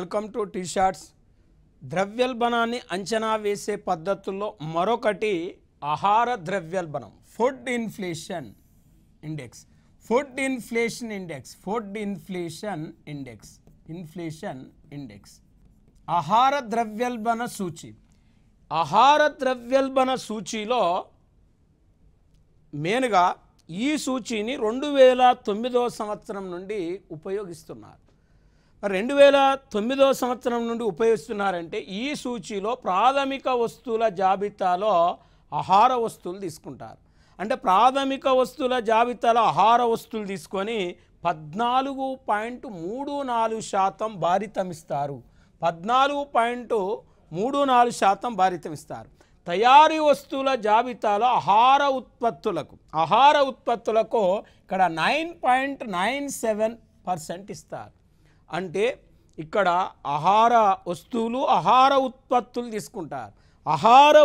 Welcome to tea shorts. ద్రవ్యోల్బణాన్ని అంచనా వేసే పద్ధతుల్లో మరొకటి ఆహార ద్రవ్యోల్బణం, food inflation index. Inflation index ఆహార ద్రవ్యోల్బణ సూచి. ఆహార ద్రవ్యోల్బణ సూచీలో మెయిన్గా ఈ సూచీని 2009 సంవత్సరం నుండి ఉపయోగిస్తున్నారు. 2009 సంవత్సరం నుండి ఉపయోగిస్తున్నారంటే ఈ సూచీలో ప్రాథమిక వస్తువుల జాబితాలో ఆహార వస్తువులు తీసుకుంటారు. అంటే ప్రాథమిక వస్తువుల జాబితాలో ఆహార వస్తువులు తీసుకొని 14.34% భారితమిస్తారు. 14.34% భారితమిస్తారు. తయారీ వస్తువుల జాబితాలో ఆహార ఉత్పత్తులకు ఇక్కడ 9.97% ఇస్తారు. అంటే ఇక్కడ ఆహార ఉత్పత్తులు తీసుకుంటారు. ఆహార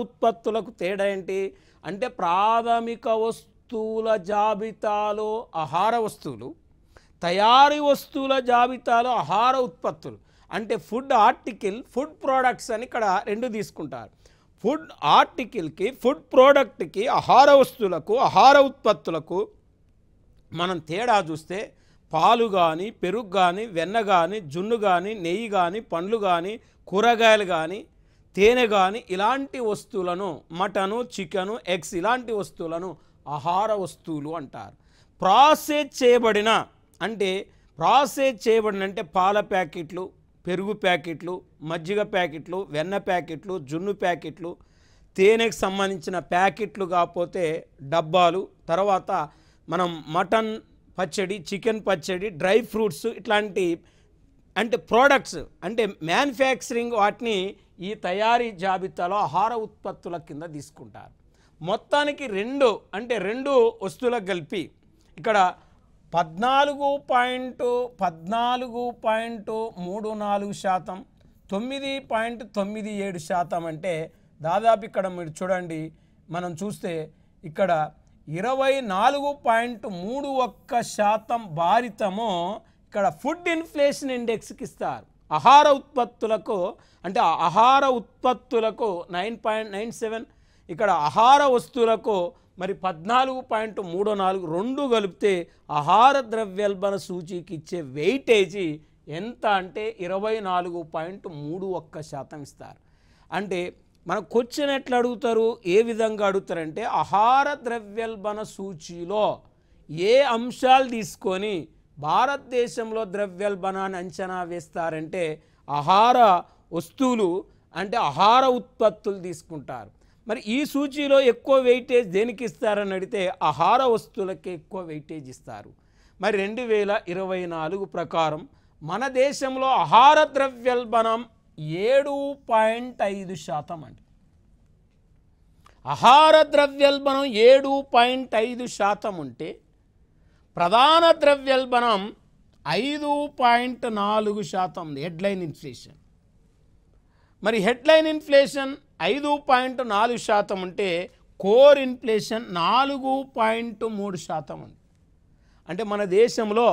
ఉత్పత్తులకు తేడా ఏంటి అంటే ప్రాథమిక వస్తువుల జాబితాలో ఆహార వస్తువులు, తయారీ వస్తువుల జాబితాలో ఆహార ఉత్పత్తులు. అంటే ఫుడ్ ప్రోడక్ట్స్ అని ఇక్కడ రెండు తీసుకుంటారు. ఫుడ్ ఆర్టికల్కి, ఫుడ్ ప్రోడక్ట్కి, ఆహార వస్తువులకు, ఆహార ఉత్పత్తులకు మనం తేడా చూస్తే పాలు కానీ, పెరుగు కానీ, వెన్న కానీ, జున్ను కానీ, నెయ్యి కానీ, పండ్లు కానీ, కూరగాయలు కానీ, తేనె కానీ ఇలాంటి వస్తువులను, మటను, చికెను, ఎగ్స్ ఇలాంటి వస్తువులను ఆహార వస్తువులు అంటారు. ప్రాసెస్ చేయబడిన అంటే పాల ప్యాకెట్లు, పెరుగు ప్యాకెట్లు, మజ్జిగ ప్యాకెట్లు, వెన్న ప్యాకెట్లు, జున్ను ప్యాకెట్లు, తేనెకు సంబంధించిన ప్యాకెట్లు కాకపోతే డబ్బాలు, తర్వాత మనం మటన్ పచ్చడి, చికెన్ పచ్చడి, డ్రై ఫ్రూట్స్ ఇట్లాంటి అంటే ప్రోడక్ట్స్ అంటే మ్యానుఫ్యాక్చరింగ్ వాటిని ఈ తయారీ జాబితాలో ఆహార ఉత్పత్తుల కింద తీసుకుంటారు. మొత్తానికి రెండు వస్తువులకు కలిపి ఇక్కడ 14.34%, 9.97% అంటే దాదాపు ఇక్కడ మీరు చూడండి, మనం చూస్తే ఇక్కడ 24.31% భారితము ఇక్కడ ఫుడ్ ఇన్ఫ్లేషన్ ఇండెక్స్కి ఇస్తారు. ఆహార ఉత్పత్తులకు 9.97, ఇక్కడ ఆహార వస్తువులకు మరి 14.34, రెండు కలిపితే ఆహార ద్రవ్యోల్బణ సూచీకి ఇచ్చే వెయిటేజీ ఎంత అంటే 24.31% ఇస్తారు. అంటే మన క్వశ్చన్ ఎట్లా అడుగుతారు, ఏ విధంగా అడుగుతారంటే ఆహార ద్రవ్యోల్బణ సూచీలో ఏ అంశాలు తీసుకొని భారతదేశంలో ద్రవ్యోల్బణాన్ని అంచనా వేస్తారంటే ఆహార వస్తువులు అంటే ఆహార ఉత్పత్తులు తీసుకుంటారు. మరి ఈ సూచీలో ఎక్కువ వెయిటేజ్ దేనికి ఇస్తారని అడిగితే ఆహార వస్తువులకే ఎక్కువ వెయిటేజ్ ఇస్తారు. మరి 2024 ప్రకారం మన దేశంలో ఆహార ద్రవ్యోల్బణం 7.5% అండి. ఆహార ద్రవ్యోల్బణం 7.5% ఉంటే ప్రధాన ద్రవ్యోల్బణం 5.4% హెడ్లైన్ ఇన్ఫ్లేషన్. మరి హెడ్లైన్ ఇన్ఫ్లేషన్ 5.4% ఉంటే కోర్ ఇన్ఫ్లేషన్ 4.3% ఉంది. అంటే మన దేశంలో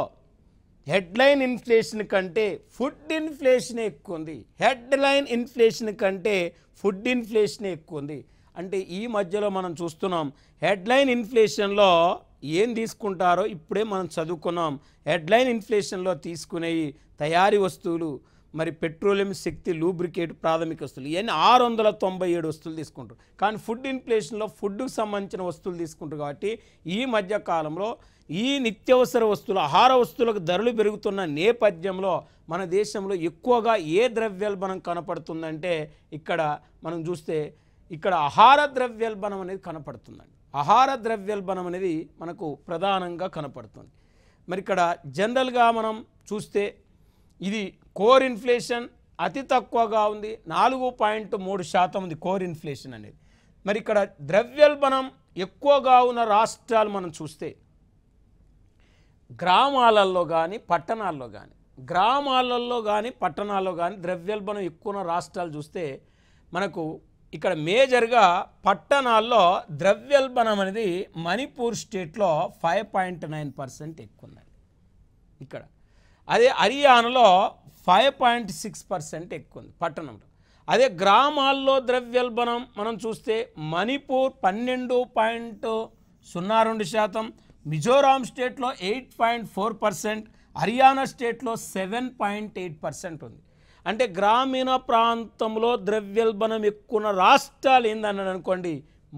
హెడ్లైన్ ఇన్ఫ్లేషన్ కంటే ఫుడ్ ఇన్ఫ్లేషనే ఎక్కువ ఉంది. హెడ్లైన్ ఇన్ఫ్లేషన్ కంటే ఫుడ్ ఇన్ఫ్లేషనే ఎక్కువ ఉంది. అంటే ఈ మధ్యలో మనం చూస్తున్నాం హెడ్లైన్ ఇన్ఫ్లేషన్లో ఏం తీసుకుంటారో ఇప్పుడే మనం చదువుకున్నాం. హెడ్లైన్ ఇన్ఫ్లేషన్లో తీసుకునేవి తయారీ వస్తువులు, మరి పెట్రోలియం, శక్తి, లూబ్రికేట్, ప్రాథమిక వస్తువులు ఇవన్నీ 697 వస్తువులు తీసుకుంటారు. కానీ ఫుడ్ ఇన్ఫ్లేషన్లో ఫుడ్కు సంబంధించిన వస్తువులు తీసుకుంటారు. కాబట్టి ఈ మధ్య కాలంలో ఈ నిత్యావసర వస్తువులు, ఆహార వస్తువులకు ధరలు పెరుగుతున్న నేపథ్యంలో మన దేశంలో ఎక్కువగా ఏ ద్రవ్యోల్బణం కనపడుతుందంటే ఇక్కడ మనం చూస్తే ఇక్కడ ఆహార ద్రవ్యోల్బణం అనేది కనపడుతుందండి. ఆహార ద్రవ్యోల్బణం అనేది మనకు ప్రధానంగా కనపడుతుంది. మరి ఇక్కడ జనరల్గా మనం చూస్తే ఇది కోర్ ఇన్ఫ్లేషన్ అతి తక్కువగా ఉంది, 4.3% ఉంది కోర్ ఇన్ఫ్లేషన్ అనేది. మరి ఇక్కడ ద్రవ్యోల్బణం ఎక్కువగా ఉన్న రాష్ట్రాలు మనం చూస్తే గ్రామాలలో కానీ పట్టణాల్లో కానీ ద్రవ్యోల్బణం ఎక్కువ ఉన్న రాష్ట్రాలు చూస్తే మనకు ఇక్కడ మేజర్గా పట్టణాల్లో ద్రవ్యోల్బణం అనేది మణిపూర్ స్టేట్లో 5.9% ఎక్కువ ఉందండి ఇక్కడ. అదే హర్యానాలో 5.6% ఎక్కువ ఉంది పట్టణంలో. అదే గ్రామాల్లో ద్రవ్యోల్బణం మనం చూస్తే మణిపూర్ 12.02%, మిజోరాం స్టేట్లో 8.4%, హర్యానా స్టేట్లో 7.8% ఉంది. అంటే గ్రామీణ ప్రాంతంలో ద్రవ్యోల్బణం ఎక్కువ రాష్ట్రాలు ఏందన్నాడు అనుకోండి,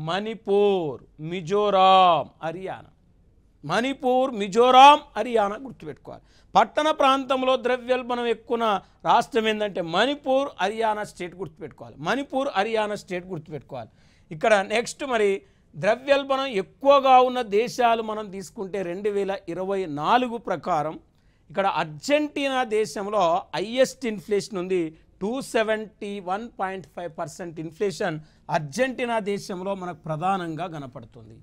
మణిపూర్, మిజోరాం, హర్యానా. మణిపూర్, మిజోరాం, హర్యానా గుర్తుపెట్టుకోవాలి. పట్టణ ప్రాంతంలో ద్రవ్యోల్బణం ఎక్కువ రాష్ట్రం ఏంటంటే మణిపూర్, హర్యానా స్టేట్ గుర్తుపెట్టుకోవాలి. మణిపూర్, హర్యానా స్టేట్ గుర్తుపెట్టుకోవాలి. ఇక్కడ నెక్స్ట్ మరి ద్రవ్యోల్బణం ఎక్కువగా ఉన్న దేశాలు మనం తీసుకుంటే 2024 ప్రకారం ఇక్కడ అర్జెంటీనా దేశంలో హైయెస్ట్ ఇన్ఫ్లేషన్ ఉంది. 271.5% ఇన్ఫ్లేషన్ అర్జెంటీనా దేశంలో మనకు ప్రధానంగా కనపడుతుంది.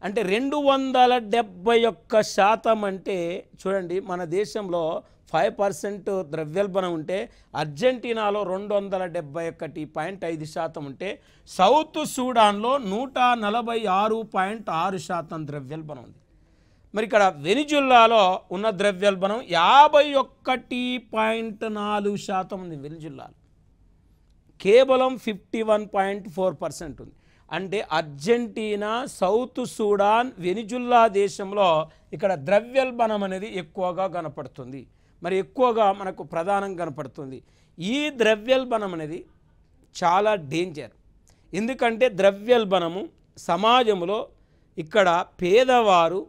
అంటే 271% అంటే చూడండి, మన దేశంలో 5% ద్రవ్యోల్బణం ఉంటే అర్జెంటీనాలో 271.5% ఉంటే సౌత్ సూడాన్లో 146.6% ద్రవ్యోల్బణం ఉంది. మరి ఇక్కడ వెనిజుల్లాలో ఉన్న ద్రవ్యోల్బణం 51.4% ఉంది. వెనిజుల్లాలో కేవలం 51.4% ఉంది. అంటే అర్జెంటీనా, సౌత్ సూడాన్, వెనిజుల్లా దేశంలో ఇక్కడ ద్రవ్యోల్బణం అనేది ఎక్కువగా కనపడుతుంది. మరి ఎక్కువగా మనకు ప్రధానంగా కనపడుతుంది. ఈ ద్రవ్యోల్బణం అనేది చాలా డేంజర్. ఎందుకంటే ద్రవ్యోల్బణము సమాజంలో ఇక్కడ పేదవారు,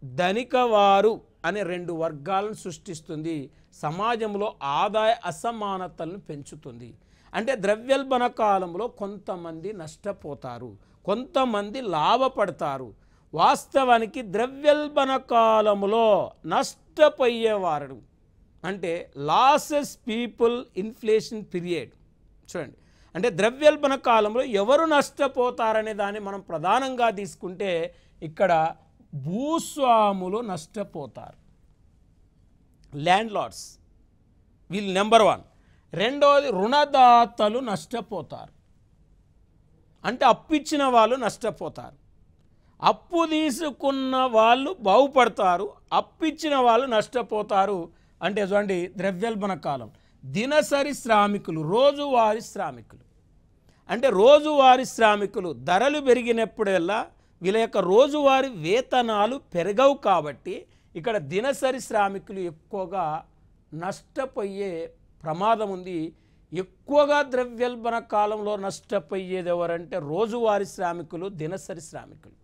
ధనికవారు అనే 2 వర్గాలను సృష్టిస్తుంది. సమాజంలో ఆదాయ అసమానతలను పెంచుతుంది. అంటే ద్రవ్యోల్బణ కాలంలో కొంతమంది నష్టపోతారు, కొంతమంది లాభపడతారు. వాస్తవానికి ద్రవ్యోల్బణ కాలంలో నష్టపోయేవారు అంటే లాసెస్ పీపుల్ ఇన్ఫ్లేషన్ పీరియడ్. చూడండి, అంటే ద్రవ్యోల్బణ కాలంలో ఎవరు నష్టపోతారనే దాన్ని మనం ప్రధానంగా తీసుకుంటే ఇక్కడ భూస్వాములు నష్టపోతారు. ల్యాండ్ లార్డ్స్ వీళ్ళు నెంబర్ 1. రెండోది రుణదాతలు నష్టపోతారు. అంటే అప్పిచ్చిన వాళ్ళు నష్టపోతారు. అప్పు తీసుకున్న వాళ్ళు బాగుపడతారు, అప్పిచ్చిన వాళ్ళు నష్టపోతారు. అంటే చూడండి, ద్రవ్యోల్బణ కాలం దినసరి శ్రామికులు, రోజువారీ శ్రామికులు. అంటే రోజువారీ శ్రామికులు ధరలు పెరిగినప్పుడల్లా వీళ్ళ యొక్క రోజువారీ వేతనాలు పెరగవు. కాబట్టి ఇక్కడ దినసరి శ్రామికులు ఎక్కువగా నష్టపోయే ప్రమాదం ఉంది. ఎక్కువగా ద్రవ్యోల్బణ కాలంలో నష్టపోయేది ఎవరంటే రోజువారీ శ్రామికులు, దినసరి శ్రామికులు.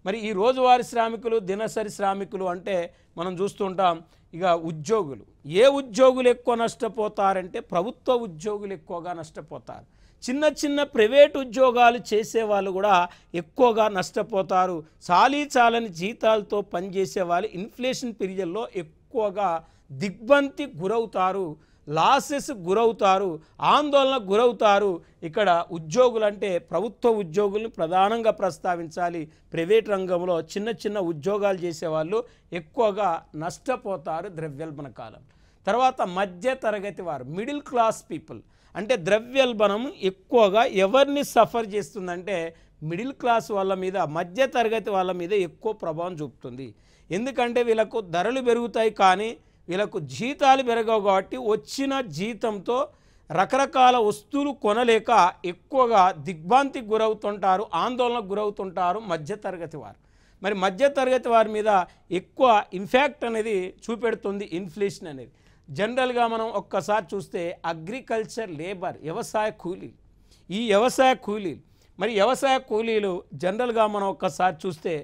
మరి ఈ రోజువారీ శ్రామికులు, దినసరి శ్రామికులు అంటే మనం చూస్తుంటాం. ఇక ఉద్యోగులు, ఏ ఉద్యోగులు ఎక్కువ నష్టపోతారంటే ప్రభుత్వ ఉద్యోగులు ఎక్కువగా నష్టపోతారు. చిన్న చిన్న ప్రైవేట్ ఉద్యోగాలు చేసేవాళ్ళు కూడా ఎక్కువగా నష్టపోతారు. చాలని జీతాలతో పనిచేసే వాళ్ళు ఇన్ఫ్లేషన్ పీరియడ్లో ఎక్కువగా దిగ్బంతి గురవుతారు, లాసెస్ గురవుతారు, ఆందోళనకు గురవుతారు. ఇక్కడ ఉద్యోగులు అంటే ప్రభుత్వ ఉద్యోగులను ప్రధానంగా ప్రస్తావించాలి. ప్రైవేట్ రంగంలో చిన్న చిన్న ఉద్యోగాలు చేసేవాళ్ళు ఎక్కువగా నష్టపోతారు ద్రవ్యోల్బణ కాలం. తర్వాత మధ్య తరగతి వారు, మిడిల్ క్లాస్ పీపుల్. అంటే ద్రవ్యోల్బణం ఎక్కువగా ఎవరిని సఫర్ చేస్తుందంటే మిడిల్ క్లాస్ వాళ్ళ మీద, మధ్య తరగతి వాళ్ళ మీద ఎక్కువ ప్రభావం చూపుతుంది. ఎందుకంటే వీళ్ళకు ధరలు పెరుగుతాయి కానీ వీళ్ళకు జీతాలు పెరగవు. కాబట్టి వచ్చిన జీతంతో రకరకాల వస్తువులు కొనలేక ఎక్కువగా దిగ్భ్రాంతికి గురవుతుంటారు, ఆందోళనకు గురవుతుంటారు మధ్యతరగతి వారు. మరి మధ్యతరగతి వారి మీద ఎక్కువ ఇంపాక్ట్ అనేది చూపెడుతుంది ఇన్ఫ్లేషన్ అనేది. జనరల్గా మనం ఒక్కసారి చూస్తే అగ్రికల్చర్ లేబర్, వ్యవసాయ కూలీలు, ఈ వ్యవసాయ కూలీలు, మరి వ్యవసాయ కూలీలు జనరల్గా మనం ఒక్కసారి చూస్తే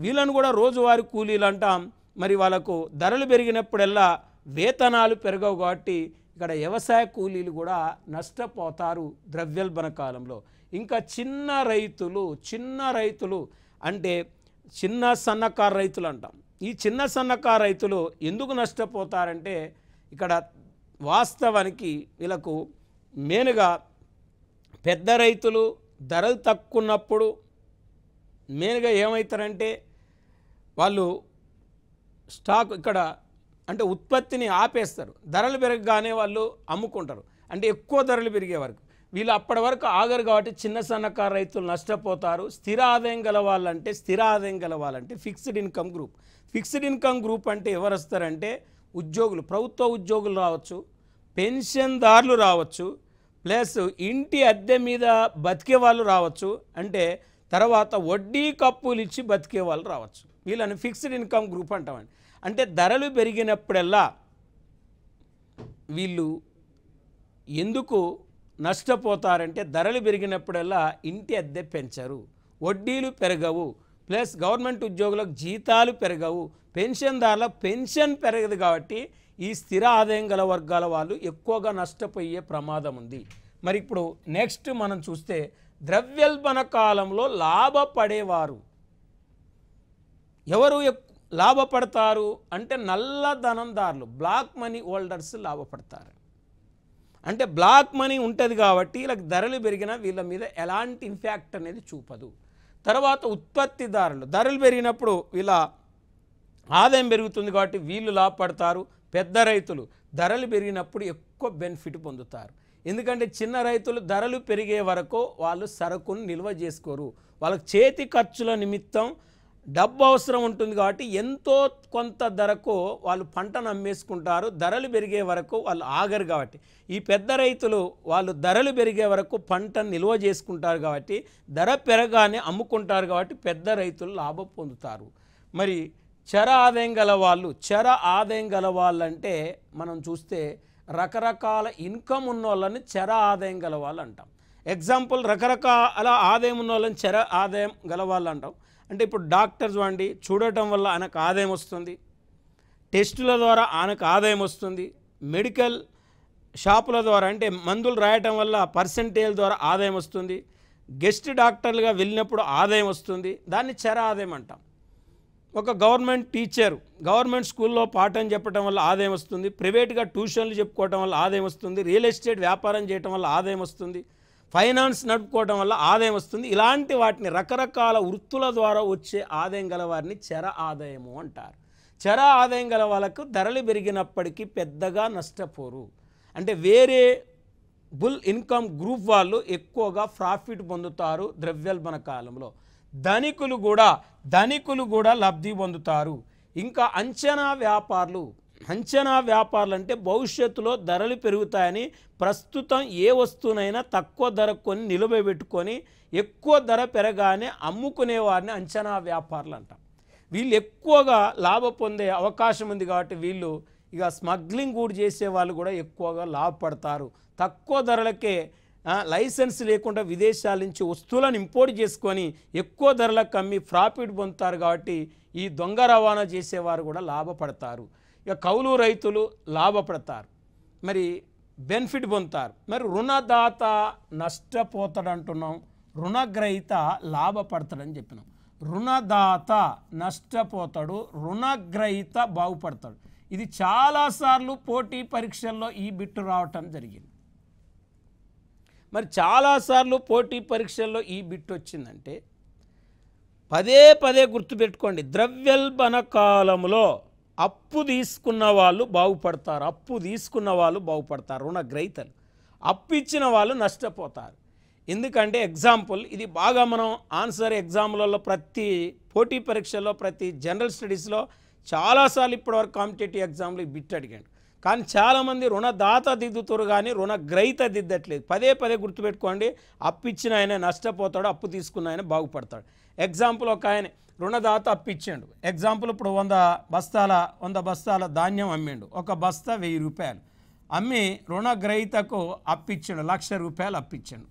వీళ్ళను కూడా రోజువారీ కూలీలు అంటాం. మరి వాళ్ళకు ధరలు పెరిగినప్పుడల్లా వేతనాలు పెరగవు. కాబట్టి ఇక్కడ వ్యవసాయ కూలీలు కూడా నష్టపోతారు ద్రవ్యోల్బణ కాలంలో. ఇంకా చిన్న రైతులు అంటే చిన్న సన్నకారు రైతులు అంటాం. ఈ చిన్న సన్నకారు రైతులు ఎందుకు నష్టపోతారంటే ఇక్కడ వాస్తవానికి వీళ్ళకు మెయిన్గా పెద్ద రైతులు ధరలు తక్కువన్నప్పుడు మెయిన్గా ఏమవుతారంటే వాళ్ళు స్టాక్ ఇక్కడ అంటే ఉత్పత్తిని ఆపేస్తారు. ధరలు పెరగగానే వాళ్ళు అమ్ముకుంటారు. అంటే ఎక్కువ ధరలు పెరిగే వరకు వీళ్ళు అప్పటి వరకు ఆగరు. కాబట్టి చిన్న సన్నకారు రైతులు నష్టపోతారు. స్థిర ఆదాయం గలవాలంటే fixed income group. Fixed income group అంటే ఎవరు వస్తారంటే ఉద్యోగులు, ప్రభుత్వ ఉద్యోగులు రావచ్చు, పెన్షన్దారులు రావచ్చు, ప్లస్ ఇంటి అద్దె మీద బతికే వాళ్ళు రావచ్చు, అంటే తర్వాత వడ్డీ కప్పులు ఇచ్చి బతికే వాళ్ళు రావచ్చు. వీళ్ళని ఫిక్స్డ్ ఇన్కమ్ గ్రూప్ అంటామండి. అంటే ధరలు పెరిగినప్పుడల్లా వీళ్ళు ఎందుకు నష్టపోతారంటే ధరలు పెరిగినప్పుడల్లా ఇంటి అద్దె పెంచరు, వడ్డీలు పెరగవు, ప్లస్ గవర్నమెంట్ ఉద్యోగులకు జీతాలు పెరగవు, పెన్షన్దారుల పెన్షన్ పెరగదు. కాబట్టి ఈ స్థిర ఆదాయం గల వర్గాల వాళ్ళు ఎక్కువగా నష్టపోయే ప్రమాదం ఉంది. మరి ఇప్పుడు నెక్స్ట్ మనం చూస్తే ద్రవ్యోల్బణ కాలంలో లాభపడేవారు ఎవరు లాభపడతారు అంటే నల్లధనందారులు, బ్లాక్ మనీ హోల్డర్స్ లాభపడతారు. అంటే బ్లాక్ మనీ ఉంటుంది కాబట్టి వీళ్ళకి ధరలు పెరిగినా వీళ్ళ మీద ఎలాంటి ఇంపాక్ట్ అనేది చూపదు. తర్వాత ఉత్పత్తిదారులు, ధరలు పెరిగినప్పుడు వీళ్ళ ఆదాయం పెరుగుతుంది కాబట్టి వీళ్ళు లాభపడతారు. పెద్ద రైతులు ధరలు పెరిగినప్పుడు ఎక్కువ బెనిఫిట్ పొందుతారు. ఎందుకంటే చిన్న రైతులు ధరలు పెరిగే వరకు వాళ్ళు సరుకును నిల్వ చేసుకోరు, వాళ్ళకి చేతి ఖర్చుల నిమిత్తం డబ్బు అవసరం ఉంటుంది కాబట్టి ఎంతో కొంత ధరకు వాళ్ళు పంటను అమ్మేసుకుంటారు. ధరలు పెరిగే వరకు వాళ్ళు ఆగరు కాబట్టి ఈ పెద్ద రైతులు వాళ్ళు ధరలు పెరిగే వరకు పంటను నిల్వ చేసుకుంటారు కాబట్టి ధర పెరగానే అమ్ముకుంటారు కాబట్టి పెద్ద రైతులు లాభం పొందుతారు. మరి చర ఆదాయం గల వాళ్ళు, చర ఆదాయం గల వాళ్ళంటే మనం చూస్తే రకరకాల ఇన్కమ్ ఉన్న వాళ్ళని చర ఆదాయం గల వాళ్ళు అంటాం. ఎగ్జాంపుల్ రకరకాల ఆదాయం ఉన్న వాళ్ళని చర ఆదాయం గల వాళ్ళు అంటాం. అంటే ఇప్పుడు డాక్టర్స్ వండి చూడటం వల్ల ఆయనకు ఆదాయం వస్తుంది, టెస్టుల ద్వారా ఆయనకు ఆదాయం వస్తుంది, మెడికల్ షాపుల ద్వారా అంటే మందులు రాయటం వల్ల పర్సెంటేజ్ ద్వారా ఆదాయం వస్తుంది, గెస్ట్ డాక్టర్లుగా వెళ్ళినప్పుడు ఆదాయం వస్తుంది, దాన్ని చర ఆదాయం అంటాం. ఒక గవర్నమెంట్ టీచర్ గవర్నమెంట్ స్కూల్లో పాఠం చెప్పడం వల్ల ఆదాయం వస్తుంది, ప్రైవేట్గా ట్యూషన్లు చెప్పుకోవటం వల్ల ఆదాయం వస్తుంది, రియల్ ఎస్టేట్ వ్యాపారం చేయటం వల్ల ఆదాయం వస్తుంది, ఫైనాన్స్ నడుపుకోవడం వల్ల ఆదాయం వస్తుంది. ఇలాంటి వాటిని రకరకాల వృత్తుల ద్వారా వచ్చే ఆదాయం గల వారిని చర ఆదాయము అంటారు. చర ఆదాయం గల వాళ్ళకు ధరలు పెరిగినప్పటికీ పెద్దగా నష్టపోరు. అంటే వేరే బుల్ ఇన్కమ్ గ్రూప్ వాళ్ళు ఎక్కువగా ప్రాఫిట్ పొందుతారు ద్రవ్యోల్బణ కాలంలో. ధనికులు కూడా లబ్ధి పొందుతారు. ఇంకా అంచనా వ్యాపారులు అంటే భవిష్యత్తులో ధరలు పెరుగుతాయని ప్రస్తుతం ఏ వస్తువునైనా తక్కువ ధర కొని నిలబెట్టుకొని ఎక్కువ ధర పెరగానే అమ్ముకునే వారిని అంచనా వ్యాపారులు అంటాం. వీళ్ళు ఎక్కువగా లాభ పొందే అవకాశం ఉంది కాబట్టి వీళ్ళు ఇక స్మగ్లింగ్ కూడా చేసే వాళ్ళు కూడా ఎక్కువగా లాభపడతారు. తక్కువ ధరలకే లైసెన్స్ లేకుండా విదేశాల నుంచి వస్తువులను ఇంపోర్ట్ చేసుకొని ఎక్కువ ధరలకు అమ్మి ప్రాఫిట్ పొందుతారు. కాబట్టి ఈ దొంగ రవాణా చేసేవారు కూడా లాభపడతారు. ఇక కౌలు రైతులు లాభపడతారు, మరి బెనిఫిట్ పొందుతారు. మరి రుణదాత నష్టపోతాడు అంటున్నాం, రుణగ్రహీత లాభపడతాడని చెప్పినాం. రుణదాత నష్టపోతాడు, రుణగ్రహీత బాగుపడతాడు. ఇది చాలాసార్లు పోటీ పరీక్షల్లో ఈ బిట్టు రావటం జరిగింది. మరి చాలాసార్లు పోటీ పరీక్షల్లో ఈ బిట్టు వచ్చిందంటే పదే పదే గుర్తుపెట్టుకోండి. ద్రవ్యోల్బణ కాలంలో అప్పు తీసుకున్న వాళ్ళు బాగుపడతారు, రుణగ్రహీతలు. అప్పు ఇచ్చిన వాళ్ళు నష్టపోతారు. ఎందుకంటే ఎగ్జాంపుల్ ఇది బాగా మనం ఆన్సర్ ఎగ్జామ్లలో ప్రతి పోటీ పరీక్షల్లో ప్రతి జనరల్ స్టడీస్లో చాలాసార్లు ఇప్పటివరకు కాంపిటేటివ్ ఎగ్జామ్లో ఈ బిట్ అడిగాడు. కానీ చాలామంది రుణదాత దిద్దుతారు కానీ రుణగ్రహీత దిద్దట్లేదు. పదే పదే గుర్తుపెట్టుకోండి, అప్పు ఇచ్చిన ఆయన నష్టపోతాడు, అప్పు తీసుకున్న ఆయన బాగుపడతాడు. ఎగ్జాంపుల్ ఒక ఆయన రుణదాత అప్పు ఇచ్చాడు. ఎగ్జాంపుల్ ఇప్పుడు 100 బస్తాల ధాన్యం అమ్మిండు, ఒక బస్తా 1000 రూపాయలు అమ్మి రుణగ్రహీతకు అప్పిచ్చాడు, 1,00,000 రూపాయలు అప్పిచ్చాడు.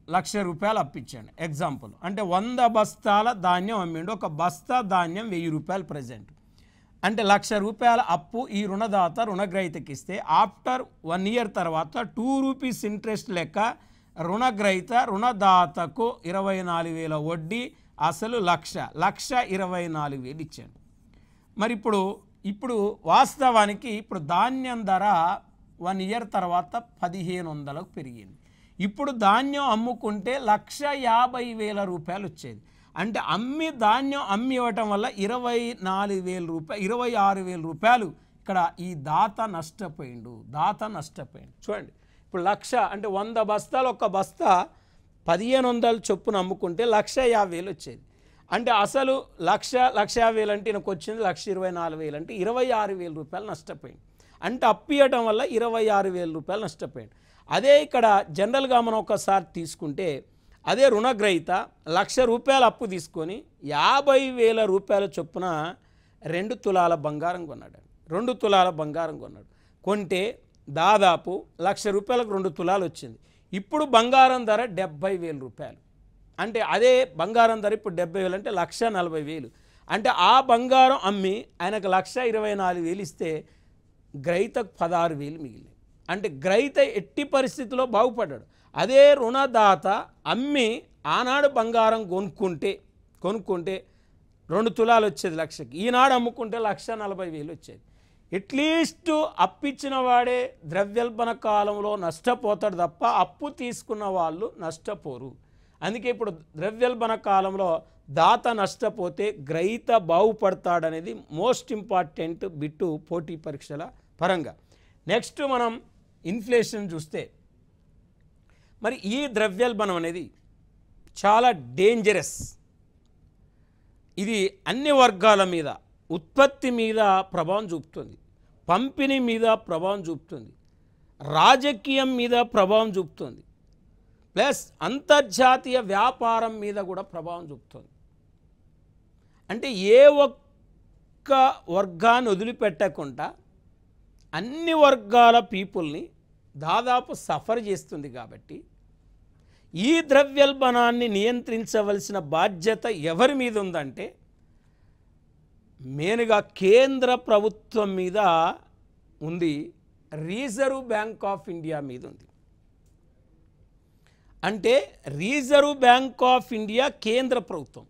1,00,000 రూపాయలు అప్పిచ్చాడు ఎగ్జాంపుల్. అంటే 100 బస్తాల ధాన్యం అమ్మిండు, ఒక బస్తా ధాన్యం 1000 రూపాయలు ప్రజెంట్. అంటే 1,00,000 రూపాయల అప్పు ఈ రుణదాత రుణగ్రహీతకి ఇస్తే ఆఫ్టర్ 1 ఇయర్ తర్వాత 2 రూపీస్ ఇంట్రెస్ట్ లెక్క రుణదాతకు 24,000 వడ్డీ, అసలు 1,24,000 ఇచ్చాడు. మరి ఇప్పుడు వాస్తవానికి ఇప్పుడు ధాన్యం ధర 1 ఇయర్ తర్వాత 1,500కు పెరిగింది. ఇప్పుడు ధాన్యం అమ్ముకుంటే 1,50,000 రూపాయలు వచ్చేది. అంటే ధాన్యం అమ్మి ఇవ్వటం వల్ల 26,000 రూపాయలు ఇక్కడ ఈ దాత నష్టపోయిండు. చూడండి, ఇప్పుడు 1,00,000 అంటే 100 బస్తాలు, ఒక బస్తా 1,500 చొప్పున అమ్ముకుంటే 1,50,000 వచ్చేది. అంటే అసలు 1,50,000 అంటే నాకు వచ్చింది 1,24,000 అంటే 26,000 రూపాయలు నష్టపోయింది. అంటే అప్పు ఇవ్వడం వల్ల 26,000 రూపాయలు నష్టపోయింది. అదే ఇక్కడ జనరల్గా మనం ఒకసారి తీసుకుంటే అదే రుణగ్రహీత 1,00,000 రూపాయలు అప్పు తీసుకొని 50,000 రూపాయల చొప్పున 2 తులాల బంగారం కొన్నాడు. 2 తులాల బంగారం కొన్నాడు. కొంటే దాదాపు 1,00,000 రూపాయలకు 2 తులాలు వచ్చింది. ఇప్పుడు బంగారం ధర 70,000 రూపాయలు. అంటే అదే బంగారం ధర ఇప్పుడు 70,000 అంటే 1,40,000. అంటే ఆ బంగారం అమ్మి ఆయనకు 1,24,000 ఇస్తే గ్రహీతకు 16,000 మిగిలింది. అంటే గ్రహీత ఎట్టి పరిస్థితిలో బాగుపడ్డాడు. అదే రుణదాత అమ్మి ఆనాడు బంగారం కొనుక్కుంటే 2 తులాలు వచ్చేది 1,00,000కి, ఈనాడు అమ్ముకుంటే 1,40,000 వచ్చేది. అట్లీస్ట్ అప్పిచ్చిన వాడే ద్రవ్యోల్బణ కాలంలో నష్టపోతాడు తప్ప అప్పు తీసుకున్న వాళ్ళు నష్టపోరు. అందుకే ఇప్పుడు ద్రవ్యోల్బణ కాలంలో దాత నష్టపోతే గ్రహీత బాగుపడతాడనేది మోస్ట్ ఇంపార్టెంట్ బిట్టు పోటీ పరీక్షల పరంగా. నెక్స్ట్ మనం ఇన్ఫ్లేషన్ చూస్తే మరి ఈ ద్రవ్యోల్బణం అనేది చాలా డేంజరస్. ఇది అన్ని వర్గాల మీద, ఉత్పత్తి మీద ప్రభావం చూపుతుంది, పంపిణీ మీద ప్రభావం చూపుతుంది, రాజకీయం మీద ప్రభావం చూపుతుంది, ప్లస్ అంతర్జాతీయ వ్యాపారం మీద కూడా ప్రభావం చూపుతుంది. అంటే ఏ ఒక్క వర్గాన్ని వదిలిపెట్టకుండా అన్ని వర్గాల పీపుల్ని దాదాపు సఫర్ చేస్తుంది. కాబట్టి ఈ ద్రవ్యోల్బణాన్ని నియంత్రించవలసిన బాధ్యత ఎవరి మీద ఉందంటే మెయిన్గా కేంద్ర ప్రభుత్వం మీద ఉంది, రిజర్వ్ బ్యాంక్ ఆఫ్ ఇండియా మీద ఉంది. అంటే రిజర్వ్ బ్యాంక్ ఆఫ్ ఇండియా కేంద్ర ప్రభుత్వం.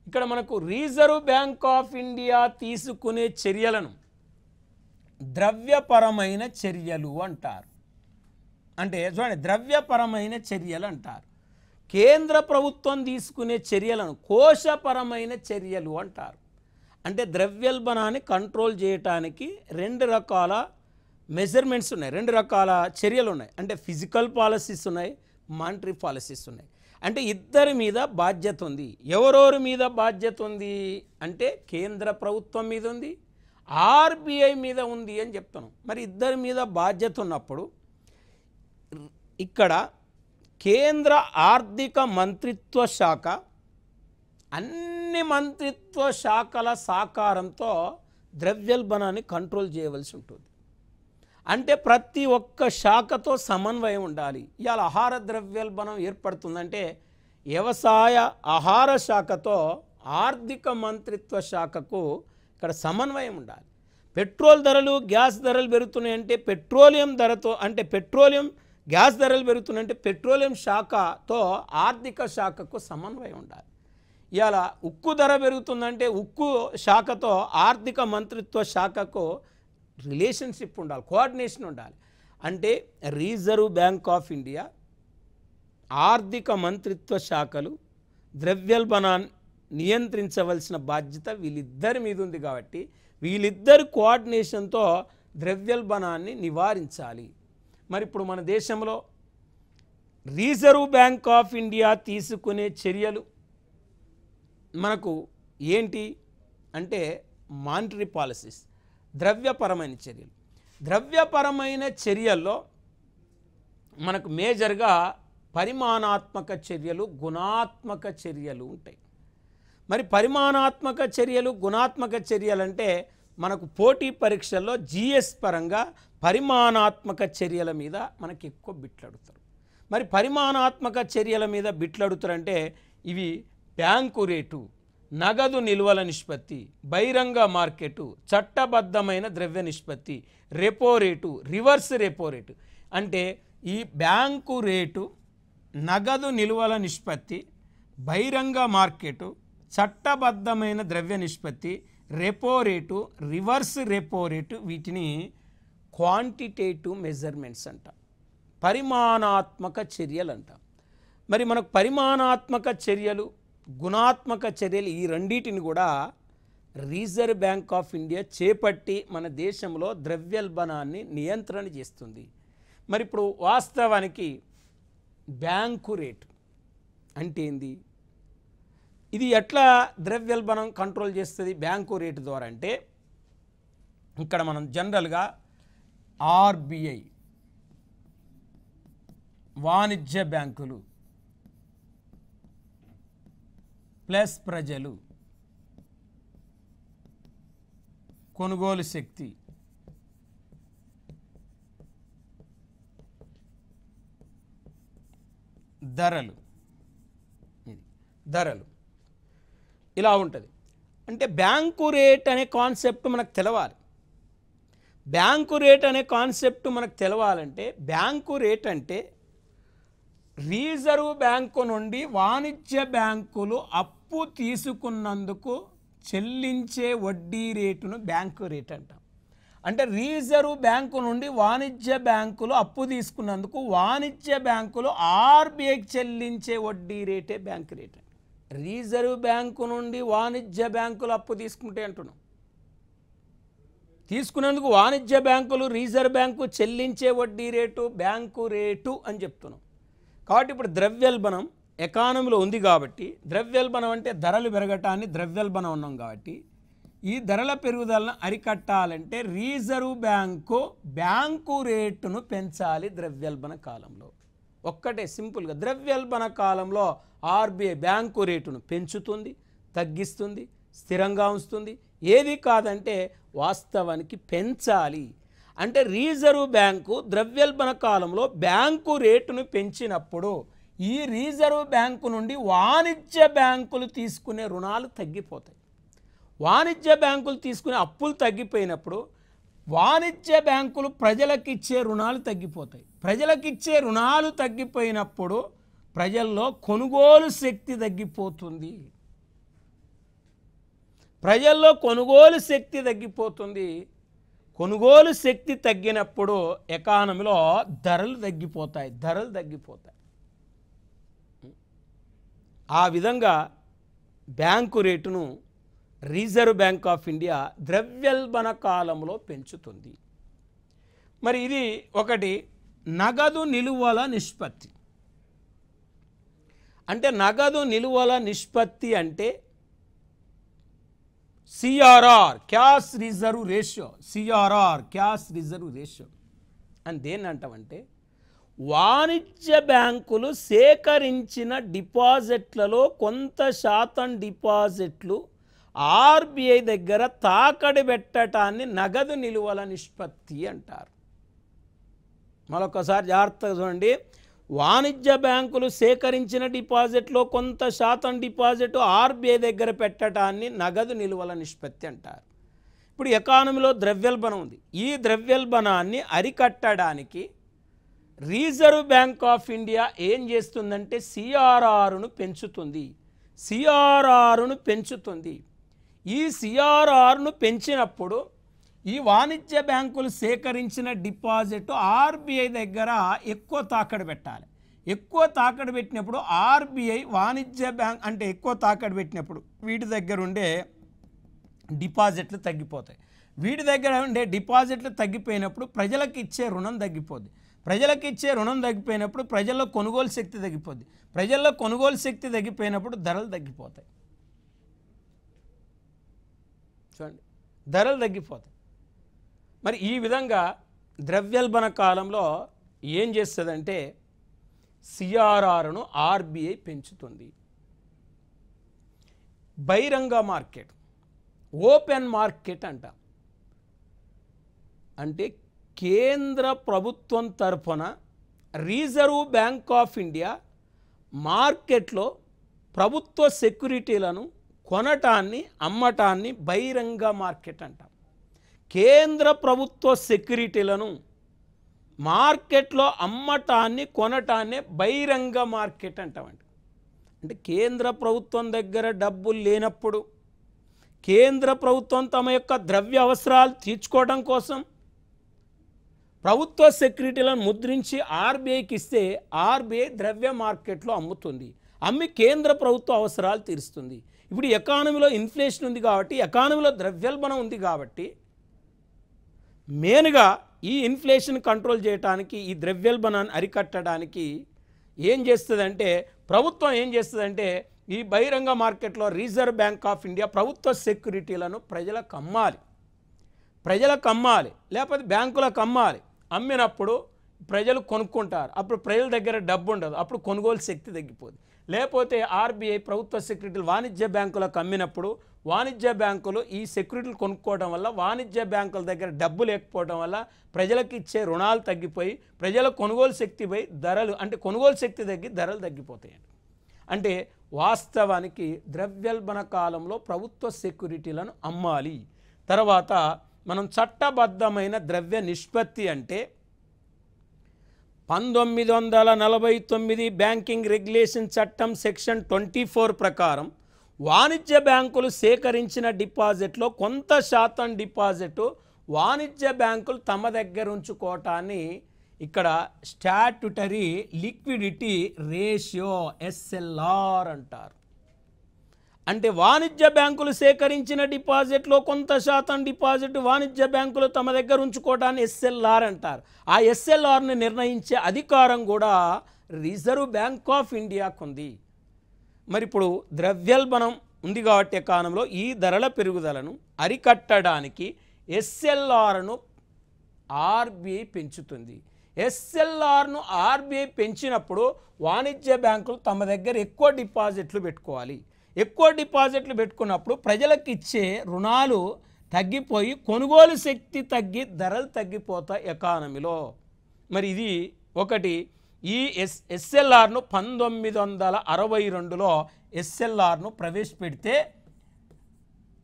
ఇక్కడ మనకు రిజర్వ్ బ్యాంక్ ఆఫ్ ఇండియా తీసుకునే చర్యలను ద్రవ్యపరమైన చర్యలు అంటారు. అంటే చూడండి, ద్రవ్యపరమైన చర్యలు అంటారు. కేంద్ర ప్రభుత్వం తీసుకునే చర్యలను కోశపరమైన చర్యలు అంటారు. అంటే ద్రవ్యోల్బణాన్ని కంట్రోల్ చేయడానికి 2 రకాల మెజర్మెంట్స్ ఉన్నాయి, 2 రకాల చర్యలు ఉన్నాయి. అంటే ఫిజికల్ పాలసీస్ ఉన్నాయి, మానిటరీ పాలసీస్ ఉన్నాయి. అంటే ఇద్దరి మీద బాధ్యత ఉంది. ఎవరెవరి మీద బాధ్యత ఉంది అంటే కేంద్ర ప్రభుత్వం మీద ఉంది, ఆర్బీఐ మీద ఉంది అని చెప్తాను. మరి ఇద్దరి మీద బాధ్యత ఉన్నప్పుడు ఇక్కడ కేంద్ర ఆర్థిక మంత్రిత్వ శాఖ అన్ని మంత్రిత్వ శాఖల సహకారంతో ద్రవ్యోల్బణాన్ని కంట్రోల్ చేయవలసి ఉంటుంది. అంటే ప్రతి ఒక్క శాఖతో సమన్వయం ఉండాలి. ఇవాళ ఆహార ద్రవ్యోల్బణం ఏర్పడుతుందంటే వ్యవసాయ ఆహార శాఖతో ఆర్థిక మంత్రిత్వ శాఖకు ఇక్కడ సమన్వయం ఉండాలి. పెట్రోల్ ధరలు, గ్యాస్ ధరలు పెరుగుతున్నాయంటే పెట్రోలియం ధరతో, అంటే పెట్రోలియం గ్యాస్ ధరలు పెరుగుతున్నాయంటే పెట్రోలియం శాఖతో ఆర్థిక శాఖకు సమన్వయం ఉండాలి. ఇవాళ ఉక్కు ధర పెరుగుతుందంటే ఉక్కు శాఖతో ఆర్థిక మంత్రిత్వ శాఖకు రిలేషన్షిప్ ఉండాలి, కోఆర్డినేషన్ ఉండాలి. అంటే రిజర్వ్ బ్యాంక్ ఆఫ్ ఇండియా, ఆర్థిక మంత్రిత్వ శాఖలు ద్రవ్యోల్బణాన్ని నియంత్రించవలసిన బాధ్యత వీళ్ళిద్దరి మీద ఉంది. కాబట్టి వీళ్ళిద్దరి కోఆర్డినేషన్తో ద్రవ్యోల్బణాన్ని నివారించాలి. మరి ఇప్పుడు మన దేశంలో రిజర్వ్ బ్యాంక్ ఆఫ్ ఇండియా తీసుకునే చర్యలు మనకు ఏంటి అంటే మానిటరీ పాలసీస్, ద్రవ్యపరమైన చర్యలు. ద్రవ్యపరమైన చర్యల్లో మనకు మేజర్గా పరిమాణాత్మక చర్యలు, గుణాత్మక చర్యలు ఉంటాయి. మరి పరిమాణాత్మక చర్యలు, గుణాత్మక చర్యలు అంటే మనకు పోటీ పరీక్షల్లో జిఎస్ పరంగా పరిమాణాత్మక చర్యల మీద మనకి ఎక్కువ బిట్లడుతారు. మరి పరిమాణాత్మక చర్యల మీద బిట్లడుతారంటే ఇవి బ్యాంకు రేటు, నగదు నిల్వల నిష్పత్తి, బహిరంగ మార్కెటు, చట్టబద్ధమైన ద్రవ్య నిష్పత్తి, repo rate, reverse repo rate. అంటే ఈ బ్యాంకు రేటు, నగదు నిల్వల నిష్పత్తి, బహిరంగ మార్కెటు, చట్టబద్ధమైన ద్రవ్య నిష్పత్తి, repo rate, reverse repo rate, వీటిని క్వాంటిటేటివ్ మెజర్మెంట్స్ అంట, పరిమాణాత్మక చర్యలు అంట. మరి మనకు పరిమాణాత్మక చర్యలు, గుణాత్మక చర్యలు ఈ రెండింటిని కూడా రిజర్వ్ బ్యాంక్ ఆఫ్ ఇండియా చేపట్టి మన దేశంలో ద్రవ్యోల్బణాన్ని నియంత్రణ చేస్తుంది. మరి ఇప్పుడు వాస్తవానికి బ్యాంకు రేటు అంటే ఏంది? ఇది ఎట్లా ద్రవ్యోల్బణం కంట్రోల్ చేస్తుంది బ్యాంకు రేటు ద్వారా అంటే, ఇక్కడ మనం జనరల్గా ఆర్బిఐ వాణిజ్య బ్యాంకులు ప్లస్ ప్రజలు కొనుగోలు శక్తి ధరలు ఇలా ఉంటుంది. అంటే బ్యాంకు రేట్ అనే కాన్సెప్ట్ మనకు తెలవాలి. బ్యాంకు రేట్ అనే కాన్సెప్ట్ మనకు తెలవాలంటే బ్యాంకు రేట్ అంటే రిజర్వ్ బ్యాంకు నుండి వాణిజ్య బ్యాంకులు అప్పు తీసుకున్నందుకు చెల్లించే వడ్డీ రేటును బ్యాంకు రేట్ అంటాం. అంటే రిజర్వ్ బ్యాంకు నుండి వాణిజ్య బ్యాంకులు అప్పు తీసుకున్నందుకు వాణిజ్య బ్యాంకులు ఆర్బీఐకి చెల్లించే వడ్డీ రేటే బ్యాంకు రేట్. రిజర్వ్ బ్యాంకు నుండి వాణిజ్య బ్యాంకులు అప్పు తీసుకుంటే అంటున్నాం, తీసుకున్నందుకు వాణిజ్య బ్యాంకులు రిజర్వ్ బ్యాంకు చెల్లించే వడ్డీ రేటు బ్యాంకు రేటు అని చెప్తున్నాం. కాబట్టి ఇప్పుడు ద్రవ్యోల్బణం ఎకానమీలో ఉంది కాబట్టి, ద్రవ్యోల్బణం అంటే ధరలు పెరగటాన్ని ద్రవ్యోల్బణం ఉన్నాం కాబట్టి, ఈ ధరల పెరుగుదలను అరికట్టాలంటే రిజర్వ్ బ్యాంకు బ్యాంకు రేటును పెంచాలి ద్రవ్యోల్బణ కాలంలో. ఒక్కటే సింపుల్గా ద్రవ్యోల్బణ కాలంలో ఆర్బీఐ బ్యాంకు రేటును పెంచుతుంది, తగ్గిస్తుంది, స్థిరంగా ఉంచుతుంది. ఏది కాదంటే వాస్తవానికి పెంచాలి. అంటే రిజర్వ్ బ్యాంకు ద్రవ్యోల్బణ కాలంలో బ్యాంకు రేటును పెంచినప్పుడు ఈ రిజర్వ్ బ్యాంకు నుండి వాణిజ్య బ్యాంకులు తీసుకునే రుణాలు తగ్గిపోతాయి. వాణిజ్య బ్యాంకులు తీసుకునే అప్పులు తగ్గిపోయినప్పుడు వాణిజ్య బ్యాంకులు ప్రజలకు ఇచ్చే రుణాలు తగ్గిపోతాయి. ప్రజలకు ఇచ్చే రుణాలు తగ్గిపోయినప్పుడు ప్రజల్లో కొనుగోలు శక్తి తగ్గిపోతుంది. ప్రజల్లో కొనుగోలు శక్తి తగ్గిపోతుంది. కొనుగోలు శక్తి తగ్గినప్పుడు ఎకానమీలో ధరలు తగ్గిపోతాయి. ఆ విధంగా బ్యాంకు రేటును రిజర్వ్ బ్యాంక్ ఆఫ్ ఇండియా ద్రవ్యోల్బణ కాలంలో పెంచుతుంది. మరి ఇది ఒకటి. నగదు నిలువల నిష్పత్తి అంటే నగదు నిలువల నిష్పత్తి అంటే CRR cash reserve ratio. CRR cash reserve ratio అని దేన్ని అంటామంటే వాణిజ్య బ్యాంకులు సేకరించిన డిపాజిట్లలో కొంత శాతం డిపాజిట్లు ఆర్బీఐ దగ్గర తాకడి పెట్టడాన్ని నగదు నిలువల నిష్పత్తి అంటారు. మరొకసారి జాగ్రత్తగా చూడండి. వాణిజ్య బ్యాంకులు సేకరించిన డిపాజిట్లో కొంత శాతం డిపాజిట్ ఆర్బీఐ దగ్గర పెట్టడాన్ని నగదు నిలువల నిష్పత్తి అంటారు. ఇప్పుడు ఎకానమీలో ద్రవ్యోల్బణం ఉంది. ఈ ద్రవ్యోల్బణాన్ని అరికట్టడానికి రిజర్వ్ బ్యాంక్ ఆఫ్ ఇండియా ఏం చేస్తుందంటే సిఆర్ఆర్ను పెంచుతుంది. ఈ సిఆర్ఆర్ను పెంచినప్పుడు ఈ వాణిజ్య బ్యాంకులు సేకరించిన డిపాజిట్ ఆర్బీఐ దగ్గర ఎక్కువ తాకడి పెట్టాలి. ఎక్కువ తాకడి పెట్టినప్పుడు ఆర్బీఐ వాణిజ్య బ్యాంక్ అంటే ఎక్కువ తాకడి పెట్టినప్పుడు వీటి దగ్గర ఉండే డిపాజిట్లు తగ్గిపోతాయి. వీటి దగ్గర ఉండే డిపాజిట్లు తగ్గిపోయినప్పుడు ప్రజలకు ఇచ్చే రుణం తగ్గిపోద్ది. ప్రజలకు ఇచ్చే రుణం తగ్గిపోయినప్పుడు ప్రజల్లో కొనుగోలు శక్తి తగ్గిపోద్ది. ప్రజల్లో కొనుగోలు శక్తి తగ్గిపోయినప్పుడు ధరలు తగ్గిపోతాయి. చూడండి, ధరలు తగ్గిపోతాయి. మరి ఈ విధంగా ద్రవ్యోల్బణ కాలంలో ఏం చేస్తుందంటే సిఆర్ఆర్ను ఆర్బీఐ పెంచుతుంది. బహిరంగ మార్కెట్, ఓపెన్ మార్కెట్ అంటాం. అంటే కేంద్ర ప్రభుత్వం తరఫున రిజర్వ్ బ్యాంక్ ఆఫ్ ఇండియా మార్కెట్లో ప్రభుత్వ సెక్యూరిటీలను కొనటాన్ని అమ్మటాన్ని బహిరంగ మార్కెట్ అంటాం. కేంద్ర ప్రభుత్వ సెక్యూరిటీలను మార్కెట్లో అమ్మటాన్ని కొనటాన్ని బహిరంగ మార్కెట్ అంటామండి. అంటే కేంద్ర ప్రభుత్వం దగ్గర డబ్బులు లేనప్పుడు కేంద్ర ప్రభుత్వం తమ యొక్క ద్రవ్య అవసరాలు తీర్చుకోవడం కోసం ప్రభుత్వ సెక్యూరిటీలను ముద్రించి ఆర్బీఐకి ఇస్తే ఆర్బీఐ ద్రవ్య మార్కెట్లో అమ్ముతుంది. అమ్మి కేంద్ర ప్రభుత్వ అవసరాలు తీరుస్తుంది. ఇప్పుడు ఎకానమీలో ఇన్ఫ్లేషన్ ఉంది కాబట్టి, ఎకానమీలో ద్రవ్యోల్బణం ఉంది కాబట్టి మెయిన్గా ఈ ఇన్ఫ్లేషన్ కంట్రోల్ చేయడానికి, ఈ ద్రవ్యోల్బణాన్ని అరికట్టడానికి ఏం చేస్తుందంటే ప్రభుత్వం ఏం చేస్తుందంటే ఈ బహిరంగ మార్కెట్లో రిజర్వ్ బ్యాంక్ ఆఫ్ ఇండియా ప్రభుత్వ సెక్యూరిటీలను ప్రజలకు అమ్మాలి లేకపోతే బ్యాంకులకు అమ్మాలి. అమ్మినప్పుడు ప్రజలు కొనుక్కుంటారు, అప్పుడు ప్రజల దగ్గర డబ్బు ఉండదు, అప్పుడు కొనుగోలు శక్తి తగ్గిపోతుంది. లేకపోతే ఆర్బీఐ ప్రభుత్వ సెక్యూరిటీలు వాణిజ్య బ్యాంకులకు అమ్మినప్పుడు వాణిజ్య బ్యాంకులు ఈ సెక్యూరిటీలు కొనుక్కోవడం వల్ల వాణిజ్య బ్యాంకుల దగ్గర డబ్బు లేకపోవడం వల్ల ప్రజలకు ఇచ్చే రుణాలు తగ్గిపోయి ప్రజల కొనుగోలు శక్తి పోయి కొనుగోలు శక్తి తగ్గి ధరలు తగ్గిపోతాయి. అంటే వాస్తవానికి ద్రవ్యోల్బణ కాలంలో ప్రభుత్వ సెక్యూరిటీలను అమ్మాలి. తర్వాత మనం చట్టబద్ధమైన ద్రవ్య నిష్పత్తి అంటే 1949 బ్యాంకింగ్ రెగ్యులేషన్ చట్టం సెక్షన్ 24 ప్రకారం వాణిజ్య బ్యాంకులు సేకరించిన డిపాజిట్లో కొంత శాతం డిపాజిట్ వాణిజ్య బ్యాంకులు తమ దగ్గర ఉంచుకోవటాన్ని ఇక్కడ స్టాట్యుటరీ లిక్విడిటీ రేషియో ఎస్ఎల్ఆర్ అంటారు. అంటే వాణిజ్య బ్యాంకులు సేకరించిన డిపాజిట్లో కొంత శాతం డిపాజిట్ వాణిజ్య బ్యాంకులు తమ దగ్గర ఉంచుకోవడాన్ని ఎస్ఎల్ఆర్ అంటారు. ఆ ఎస్ఎల్ఆర్ని నిర్ణయించే అధికారం కూడా రిజర్వ్ బ్యాంక్ ఆఫ్ ఇండియాకు ఉంది. మరి ఇప్పుడు ద్రవ్యోల్బణం ఉంది కాబట్టి కాలంలో ఈ ధరల పెరుగుదలను అరికట్టడానికి ఎస్ఎల్ఆర్ను ఆర్బీఐ పెంచుతుంది. ఎస్ఎల్ఆర్ను ఆర్బీఐ పెంచినప్పుడు వాణిజ్య బ్యాంకులు తమ దగ్గర ఎక్కువ డిపాజిట్లు పెట్టుకోవాలి. ఎక్కువ డిపాజిట్లు పెట్టుకున్నప్పుడు ప్రజలకు ఇచ్చే రుణాలు తగ్గిపోయి కొనుగోలు శక్తి తగ్గి ధరలు తగ్గిపోతాయి ఎకానమీలో. మరి ఇది ఒకటి. ఈ ఎస్ఎల్ఆర్ను 1962లో ఎస్ఎల్ఆర్ను ప్రవేశపెడితే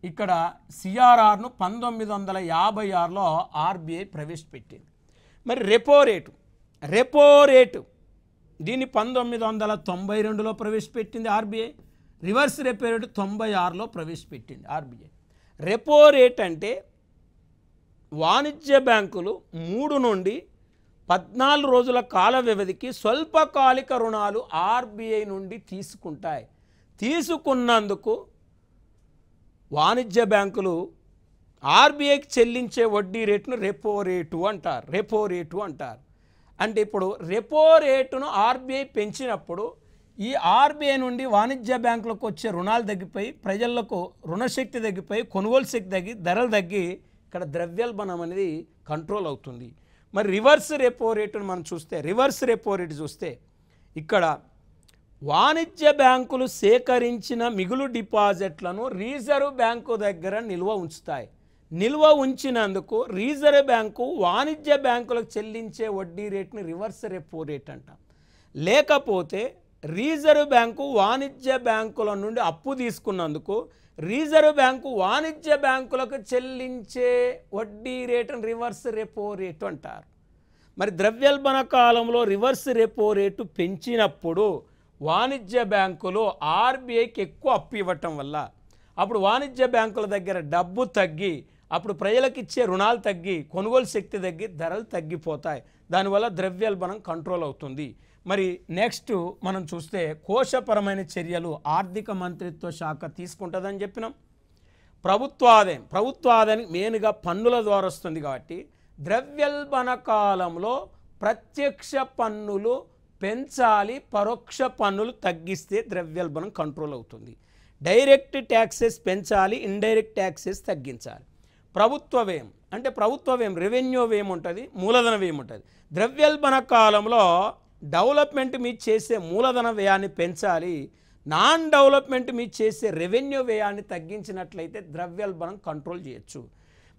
ఇక్కడ సిఆర్ఆర్ను 1956లో ఆర్బీఐ ప్రవేశపెట్టింది. మరి రెపో రేటు దీన్ని 1992లో ప్రవేశపెట్టింది ఆర్బీఐ. రివర్స్ రెపో రేటు 96లో ప్రవేశపెట్టింది ఆర్బీఐ. రెపో రేట్ అంటే వాణిజ్య బ్యాంకులు 3 నుండి 14 రోజుల కాల వ్యవధికి స్వల్పకాలిక రుణాలు ఆర్బీఐ నుండి తీసుకుంటాయి. తీసుకున్నందుకు వాణిజ్య బ్యాంకులు ఆర్బీఐకి చెల్లించే వడ్డీ రేటును రెపో రేటు అంటారు. అంటే ఇప్పుడు రెపో రేటును ఆర్బీఐ పెంచినప్పుడు ఈ ఆర్బీఐ నుండి వాణిజ్య బ్యాంకులకు వచ్చే రుణాలు తగ్గిపోయి ప్రజలకు రుణశక్తి తగ్గిపోయి కొనుగోలు శక్తి తగ్గి ధరలు తగ్గి ఇక్కడ ద్రవ్యోల్బణం అనేది కంట్రోల్ అవుతుంది. మరి రివర్స్ రెపో రేటును మనం చూస్తే ఇక్కడ వాణిజ్య బ్యాంకులు సేకరించిన మిగులు డిపాజిట్లను రిజర్వ్ బ్యాంకు దగ్గర నిల్వ ఉంచుతాయి. నిల్వ ఉంచినందుకు రిజర్వ్ బ్యాంకు వాణిజ్య బ్యాంకులకు చెల్లించే వడ్డీ రేటుని రివర్స్ రెపో రేట్ అంటాం. లేకపోతే రిజర్వ్ బ్యాంకు వాణిజ్య బ్యాంకుల నుండి అప్పు తీసుకున్నందుకు రిజర్వ్ బ్యాంకు వాణిజ్య బ్యాంకులకు చెల్లించే వడ్డీ రేటును రివర్స్ రెపో రేటు అంటారు. మరి ద్రవ్యోల్బణ కాలంలో రివర్స్ రెపో రేటు పెంచినప్పుడు వాణిజ్య బ్యాంకులు ఆర్బీఐకి ఎక్కువ అప్పు ఇవ్వటం వల్ల అప్పుడు వాణిజ్య బ్యాంకుల దగ్గర డబ్బు తగ్గి అప్పుడు ప్రజలకు ఇచ్చే రుణాలు తగ్గి కొనుగోలు శక్తి తగ్గి ధరలు తగ్గిపోతాయి. దానివల్ల ద్రవ్యోల్బణం కంట్రోల్ అవుతుంది. మరి నెక్స్ట్ మనం చూస్తే కోశపరమైన చర్యలు ఆర్థిక మంత్రిత్వ శాఖ తీసుకుంటుందని చెప్పినాం. ప్రభుత్వ ఆదాయం మెయిన్గా పన్నుల ద్వారా వస్తుంది కాబట్టి ద్రవ్యోల్బణ కాలంలో ప్రత్యక్ష పన్నులు పెంచాలి, పరోక్ష పన్నులు తగ్గిస్తే ద్రవ్యోల్బణం కంట్రోల్ అవుతుంది. డైరెక్ట్ ట్యాక్సెస్ పెంచాలి, ఇండైరెక్ట్ ట్యాక్సెస్ తగ్గించాలి. ప్రభుత్వ వ్యయం రెవెన్యూ వ్యయం ఉంటుంది, మూలధన వ్యయం ఉంటుంది. ద్రవ్యోల్బణ కాలంలో డెవలప్మెంట్ మీద చేసే మూలధన వ్యయాన్ని పెంచాలి, నాన్ డెవలప్మెంట్ మీద చేసే రెవెన్యూ వ్యయాన్ని తగ్గించినట్లయితే ద్రవ్యోల్బణం కంట్రోల్ చేయొచ్చు.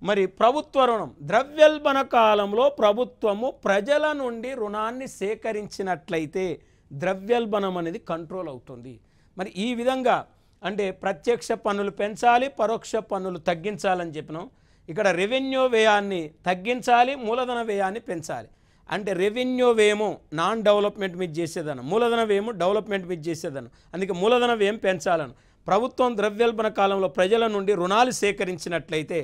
మరి ప్రభుత్వ రుణం ద్రవ్యోల్బణ కాలంలో ప్రభుత్వము ప్రజల నుండి రుణాన్ని సేకరించినట్లయితే ద్రవ్యోల్బణం అనేది కంట్రోల్ అవుతుంది. మరి ఈ విధంగా అంటే ప్రత్యక్ష పన్నులు పెంచాలి, పరోక్ష పన్నులు తగ్గించాలని చెప్పినాం. ఇక్కడ రెవెన్యూ వ్యయాన్ని తగ్గించాలి, మూలధన వ్యయాన్ని పెంచాలి. అంటే రెవెన్యూ వ్యయము నాన్ డెవలప్మెంట్ మీద చేసేదను, మూలధన వ్యయము డెవలప్మెంట్ మీద చేసేదను. అందుకే మూలధన వ్యయం పెంచాలను. ప్రభుత్వం ద్రవ్యోల్బణ కాలంలో ప్రజల నుండి రుణాలు సేకరించినట్లయితే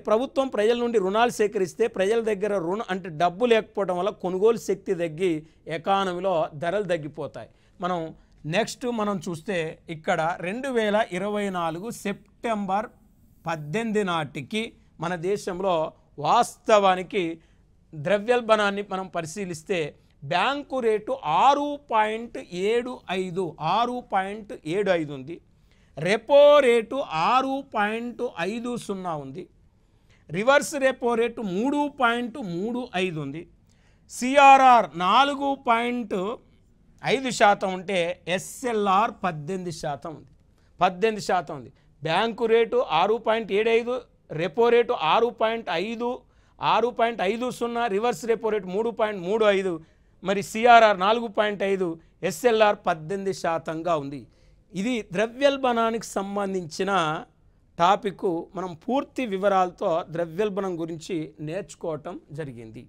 ప్రభుత్వం ప్రజల నుండి రుణాలు సేకరిస్తే ప్రజల దగ్గర డబ్బు లేకపోవడం వల్ల కొనుగోలు శక్తి తగ్గి ఎకానమీలో ధరలు తగ్గిపోతాయి. నెక్స్ట్ మనం చూస్తే ఇక్కడ 2024 సెప్టెంబర్ 18 నాటికి మన దేశంలో వాస్తవానికి ద్రవ్యోల్బణాన్ని మనం పరిశీలిస్తే బ్యాంకు రేటు 6.75 6.75 ఉంది. రెపో రేటు 6.50 ఉంది. రివర్స్ రెపో రేటు 3.35 ఉంది. సిఆర్ఆర్ 4.5% ఉంటే ఎస్ఎల్ఆర్ 18% ఉంది. 18% ఉంది. Bank rate 6.75, repo rate 6.50, reverse repo rate 3.35, మరి సిఆర్ఆర్ 4.5, ఎస్ఎల్ఆర్ 18%గా ఉంది. ఇది ద్రవ్యోల్బణానికి సంబంధించిన టాపిక్. మనం పూర్తి వివరాలతో ద్రవ్యోల్బణం గురించి నేర్చుకోవటం జరిగింది.